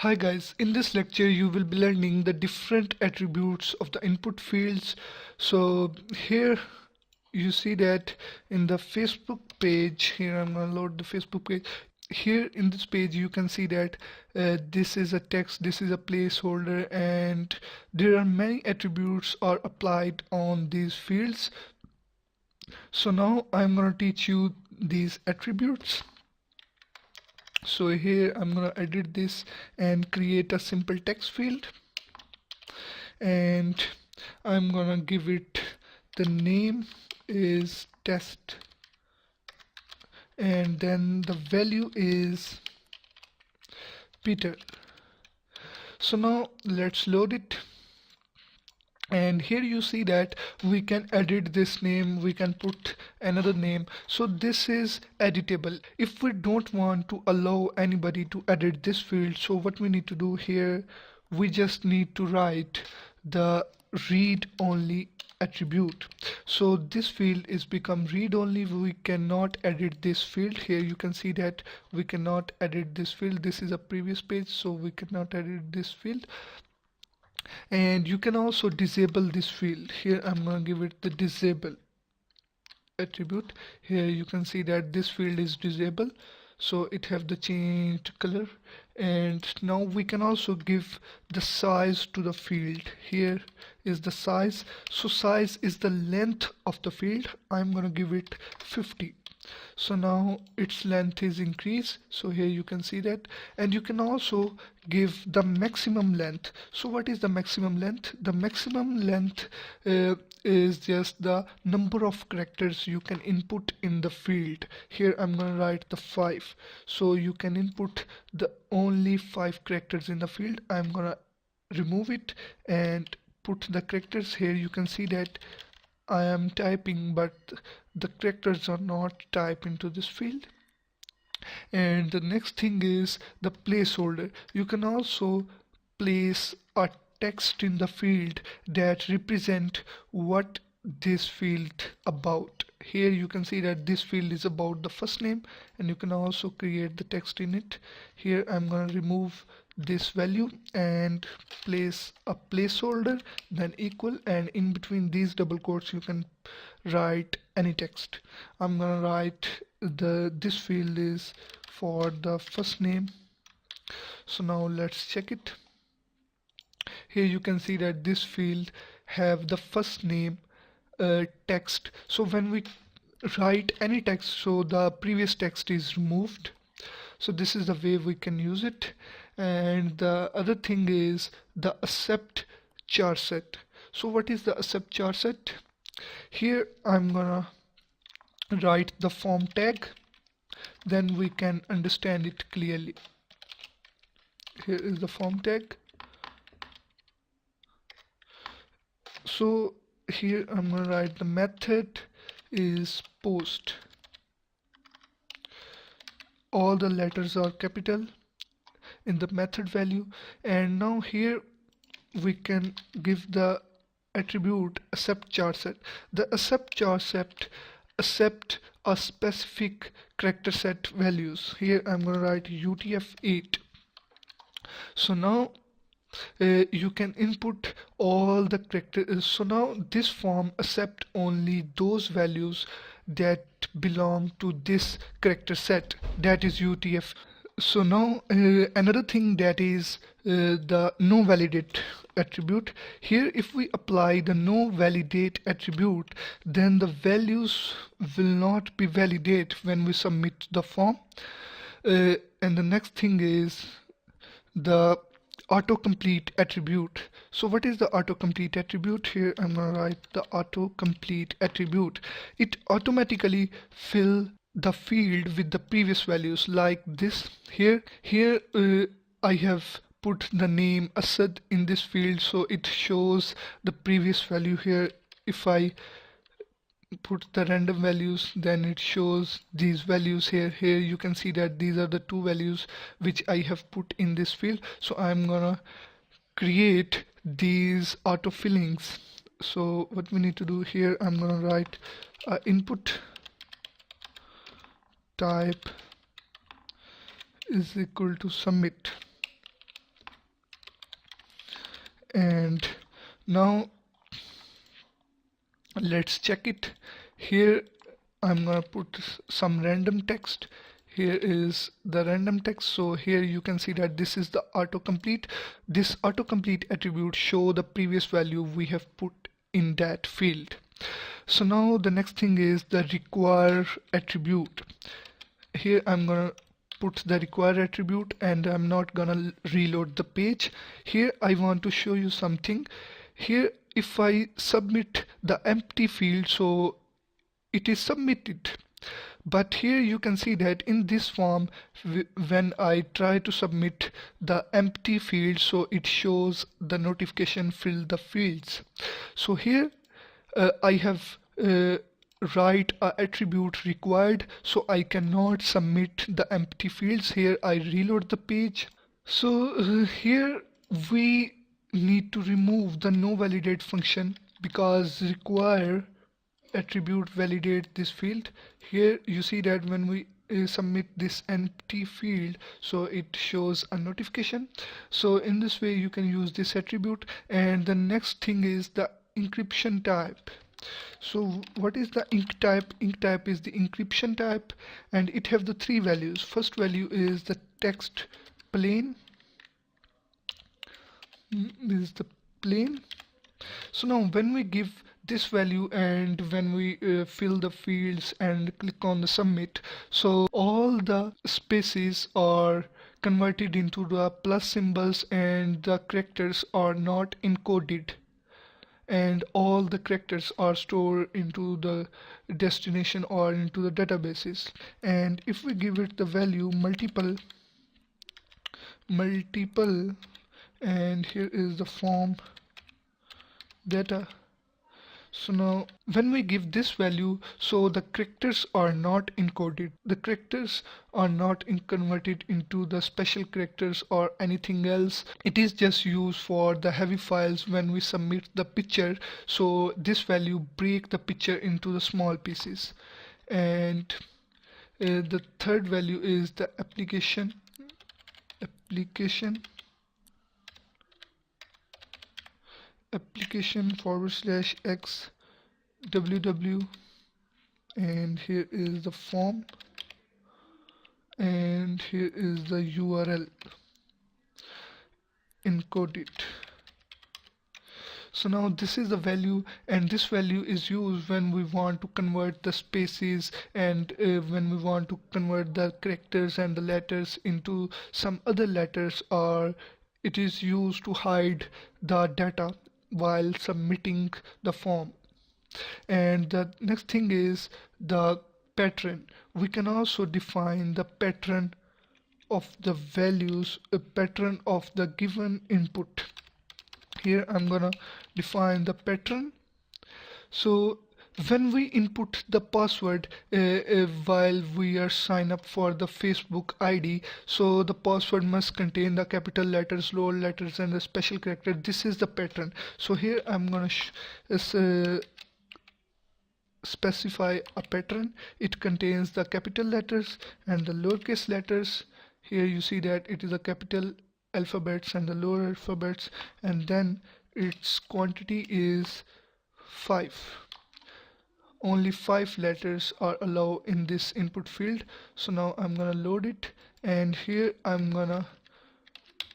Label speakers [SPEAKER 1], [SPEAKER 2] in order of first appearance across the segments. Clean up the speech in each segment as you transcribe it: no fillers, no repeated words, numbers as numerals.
[SPEAKER 1] Hi guys, in this lecture you will be learning the different attributes of the input fields. So here you see that in the Facebook page, here I'm gonna load the Facebook page. Here in this page you can see that this is a text, this is a placeholder, and there are many attributes are applied on these fields. So now I'm gonna teach you these attributes. So here I'm gonna edit this and create a simple text field, and I'm gonna give it the name is test, and then the value is Peter. So now let's load it, and here you see that we can edit this name, we can put another name, so this is editable. If we don't want to allow anybody to edit this field, so what we need to do here, we just need to write the read only attribute. So this field is become read only, we cannot edit this field. Here you can see that we cannot edit this field, this is a previous page, so we cannot edit this field. And you can also disable this field. Here I'm going to give it the disable attribute. Here you can see that this field is disabled, so it have the changed color. And now we can also give the size to the field. Here is the size, so size is the length of the field. I'm gonna give it 50. So now its length is increased, so here you can see that. And you can also give the maximum length. So what is the maximum length? The maximum length is just the number of characters you can input in the field. Here I'm gonna write the 5, so you can input the only 5 characters in the field. I'm gonna remove it and put the characters. Here you can see that I am typing, but the characters are not typed into this field. And the next thing is the placeholder. You can also place a text in the field that represent what this field about. Here you can see that this field is about the first name, and you can also create the text in it. Here I'm going to remove this value and place a placeholder, then equal, and in between these double quotes you can write any text. I'm gonna write this field is for the first name. So now let's check it. Here you can see that this field have the first name text. So when we write any text, so the previous text is removed. So this is the way we can use it. And the other thing is the accept charset. So what is the accept charset? Here I'm gonna write the form tag, then we can understand it clearly. Here is the form tag. So here I'm gonna write the method is post. All the letters are capital in the method value. And now here we can give the attribute accept charset. The accept charset accept a specific character set values. Here I'm going to write UTF-8. So now you can input all the characters. So now this form accept only those values that belong to this character set, that is UTF. So now another thing, that is the no validate attribute. Here if we apply the no validate attribute, then the values will not be validate when we submit the form. And the next thing is the autocomplete attribute. So what is the autocomplete attribute? Here I'm gonna write the autocomplete attribute. It automatically fill the field with the previous values like this. Here I have put the name Asad in this field, so it shows the previous value. Here if I put the random values, then it shows these values here. Here you can see that these are the two values which I have put in this field. So I'm gonna create these autofillings. So what we need to do here, I'm gonna write input type is equal to submit. Now let's check it. Here I'm gonna put some random text. Here is the random text. So here you can see that this is the autocomplete. This autocomplete attribute show the previous value we have put in that field. So now the next thing is the require attribute. Here I'm gonna put the require attribute and I'm not gonna reload the page. Here I want to show you something. Here if I submit the empty field, so it is submitted, but here you can see that in this form when I try to submit the empty field, so it shows the notification fill the fields. So here I have write a attribute required, so I cannot submit the empty fields. Here I reload the page. So here we need to remove the no validate function because require attribute validate this field. Here you see that when we submit this empty field, so it shows a notification. So in this way you can use this attribute. And the next thing is the encryption type. So what is the ink type? Ink type is the encryption type and it have the three values. First value is the text plain. This is the plain. So now when we give this value and when we fill the fields and click on the submit, so all the spaces are converted into the plus symbols and the characters are not encoded, and all the characters are stored into the destination or into the databases. And if we give it the value multiple, and here is the form data. So now when we give this value, so the characters are not encoded, the characters are not converted into the special characters or anything else. It is just used for the heavy files when we submit the picture, so this value break the picture into the small pieces. And the third value is the application /x ww, and here is the form and here is the URL encoded. So now this is the value, and this value is used when we want to convert the spaces and when we want to convert the characters and the letters into some other letters, or it is used to hide the data while submitting the form. And the next thing is the pattern. We can also define the pattern of the values, a pattern of the given input. Here I'm gonna define the pattern. So when we input the password while we are sign up for the Facebook ID, so the password must contain the capital letters, lower letters and the special character. This is the pattern. So here I'm gonna specify a pattern. It contains the capital letters and the lowercase letters. Here you see that it is a capital alphabets and the lower alphabets, and then its quantity is 5. Only 5 letters are allowed in this input field. So now I'm gonna load it, and here I'm gonna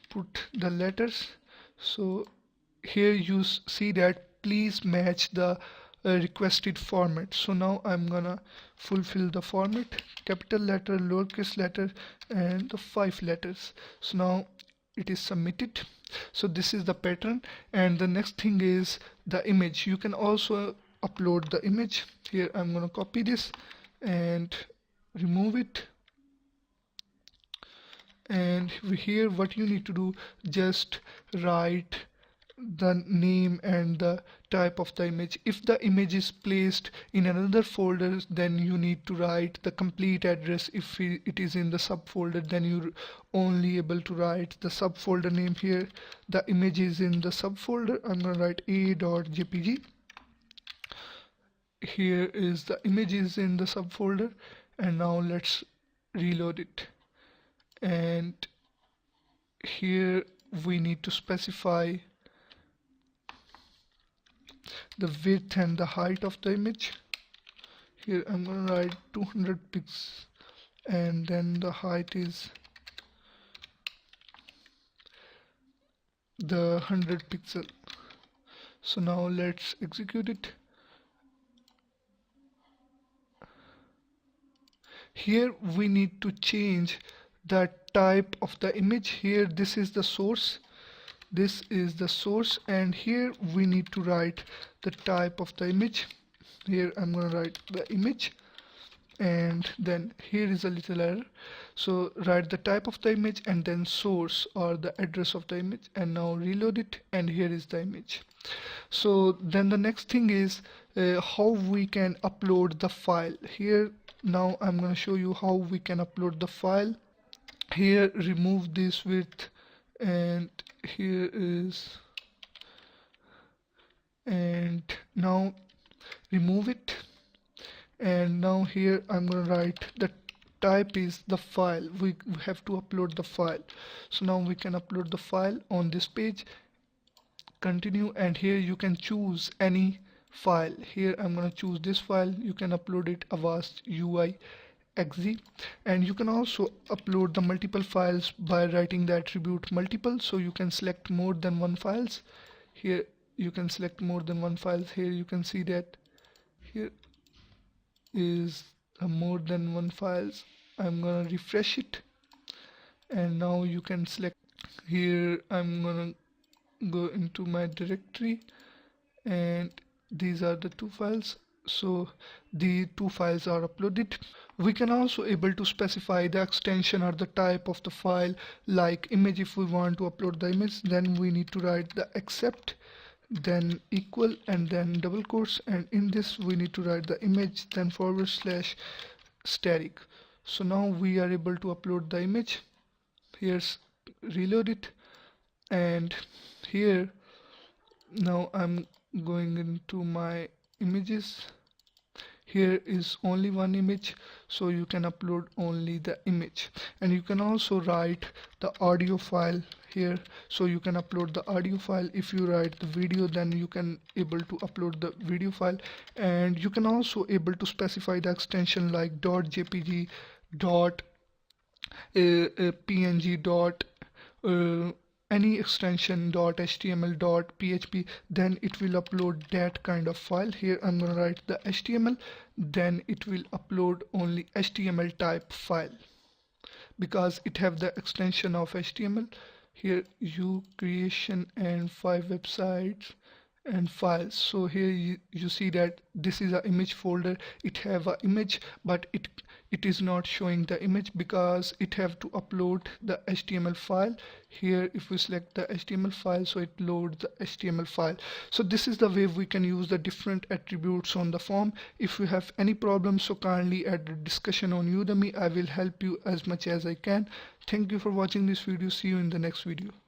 [SPEAKER 1] put the letters. So here you see that please match the requested format. So now I'm gonna fulfill the format, capital letter, lowercase letter and the 5 letters. So now it is submitted. So this is the pattern. And the next thing is the image. You can also upload the image. Here I'm gonna copy this and remove it. And here what you need to do, just write the name and the type of the image. If the image is placed in another folder, then you need to write the complete address. If it is in the subfolder, then you're only able to write the subfolder name. Here the image is in the subfolder. I'm gonna write a.jpg. Here is the images in the subfolder, and now let's reload it. And here we need to specify the width and the height of the image. Here I'm gonna write 200 pixels, and then the height is the 100 pixel. So now let's execute it. Here we need to change the type of the image. Here this is the source, and here we need to write the type of the image. Here I'm gonna write the image, and then here is a little error, so write the type of the image and then source or the address of the image, and now reload it, and here is the image. So then the next thing is how we can upload the file. Here now I'm going to show you how we can upload the file. Here remove this width, and here is, and now remove it, and now here I'm going to write the type is the file. We have to upload the file. So now we can upload the file on this page. Continue, and here you can choose any file. Here I'm going to choose this file. You can upload it Avast UI XZ, and you can also upload the multiple files by writing the attribute multiple, so you can select more than one files. Here you can select more than one files. Here you can see that here is more than one files. I'm gonna refresh it, and now you can select. Here I'm gonna go into my directory, and these are the two files, so the two files are uploaded. We can also able to specify the extension or the type of the file, like image. If we want to upload the image, then we need to write the accept, then equal, and then double quotes, and in this we need to write the image, then / static. So now we are able to upload the image. Here's reload it, and here now I'm going into my images. Here is only one image, so you can upload only the image, and you can also write the audio file here, so you can upload the audio file. If you write the video, then you can able to upload the video file, and you can also able to specify the extension like .jpg, .png, any extension .html, .php, then it will upload that kind of file. Here I'm gonna write the HTML, then it will upload only HTML type file because it have the extension of HTML. Here creation and 5 websites and files. So here you see that this is a image folder. It have a image, but it is not showing the image because it have to upload the HTML file. Here if we select the HTML file, so it loads the HTML file. So this is the way we can use the different attributes on the form. If you have any problems, so kindly add the discussion on Udemy. I will help you as much as I can. Thank you for watching this video. See you in the next video.